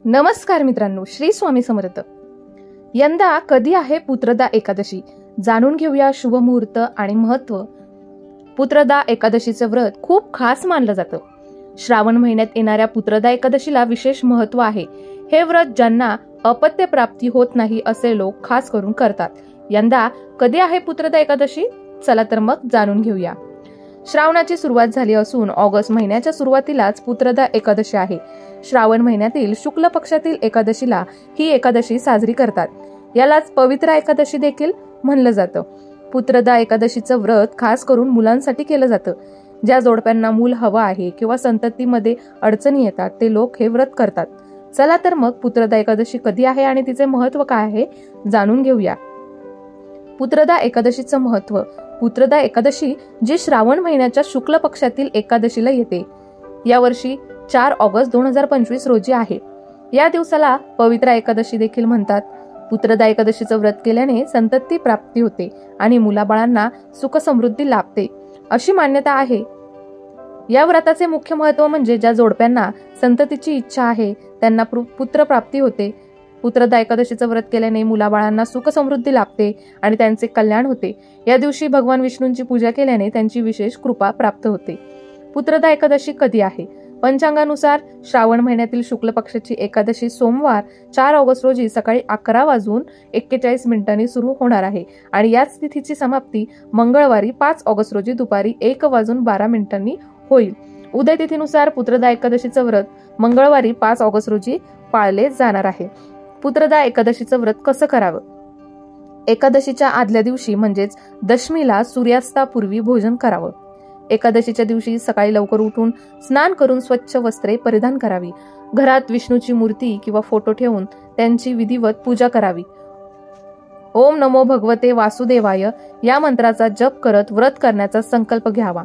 नमस्कार मित्रांनो, श्री स्वामी समर्थ। यंदा कधी आहे पुत्रदा एकादशी जाणून घेऊया शुभ मुहूर्त आणि महत्व। पुत्रदा एकादशीचे व्रत खूप खास मानलं जातं। श्रावण महिन्यात येणाऱ्या पुत्रदा एकादशीला विशेष महत्व आहे। हे व्रत ज्यांना अपत्य प्राप्ती होत नाही असे लोक खास करून करतात। यंदा कधी आहे पुत्रदा एकादशी, चला तर मग जाणून घेऊया। श्रावणाची सुरुवात झाली असून ऑगस्ट महिन्याच्या सुरुवातीलाच पुत्रदा एकादशी आहे। श्रावण महिन्यातील शुक्ल पक्षातील एकादशीला ही एकादशी साजरी करतात। यालाच पवित्रा एकादशी देखील म्हणलं जातं। पुत्रदा एकादशीचं व्रत खास करून मुलांसाठी केलं जातं। ज्या जोडप्यांना मूल हवं आहे किंवा संततीमध्ये अडचणी येतात ते लोक हे व्रत करतात। चला तर मग पुत्रदा एकादशी कधी आहे आणि तिचे महत्व काय आहे जाणून घेऊया। पुत्रदा एकादशीचं महत्व। पुत्रदा एकादशी जी श्रावण महिन्याच्या शुक्ल पक्षातील एकादशीला येते, यावर्षी 4 ऑगस्ट 2025 रोजी आहे। या दिवसाला पवित्रा एकादशी देखील म्हणतात। पुत्रदा एकादशीचं व्रत केल्याने संतती प्राप्ती होते आणि मुलाबाळांना सुख समृद्धी लाभते अशी मान्यता आहे। या व्रताचे मुख्य महत्व म्हणजे ज्या जोडप्यांना संततीची इच्छा आहे त्यांना पुत्र प्राप्ती होते। पुत्रदा एकादशीचं व्रत केल्याने मुलाबाळांना सुख समृद्धी लाभते आणि त्यांचे कल्याण होते। या दिवशी भगवान विष्णूंची पूजा केल्याने त्यांची विशेष कृपा प्राप्त होते। पुत्रदा एकादशी कधी आहे? पंचांगानुसार श्रावण महिन्यातील शुक्ल पक्षाची एकादशी सोमवार 4 ऑगस्ट रोजी सकाळी 11:41 सुरू होणार आहे आणि याच तिथीची समाप्ती मंगळवारी 5 ऑगस्ट रोजी दुपारी 1:12 होईल। उदय तिथीनुसार पुत्रदा एकादशीचं व्रत मंगळवारी 5 ऑगस्ट रोजी पाळले जाणार आहे। पुत्रदा एकादशीचं व्रत कसं करावं? एकादशीच्या आदल्या दिवशी म्हणजेच दशमीला सूर्यास्तापूर्वी भोजन करावं। एकादशीच्या दिवशी सकाळी लवकर उठून स्नान करून स्वच्छ वस्त्रे परिधान करावी। घरात विष्णूची मूर्ती किंवा फोटो ठेवून त्यांची विधिवत पूजा करावी। ओम नमो भगवते वासुदेवाय या मंत्राचा जप करत व्रत करण्याचा संकल्प घ्यावा।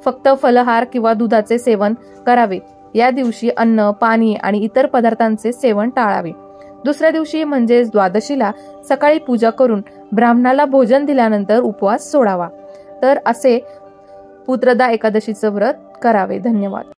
फक्त फलहार किंवा दुधाचे सेवन करावे। या दिवशी अन्न, पाणी आणि इतर पदार्थांचे सेवन टाळावे। दुसऱ्या दिवशी म्हणजेच द्वादशीला सकाळी पूजा करून ब्राह्मणाला भोजन दिल्यानंतर उपवास सोडावा। तर असे पुत्रदा एकादशीचं व्रत करावे। धन्यवाद।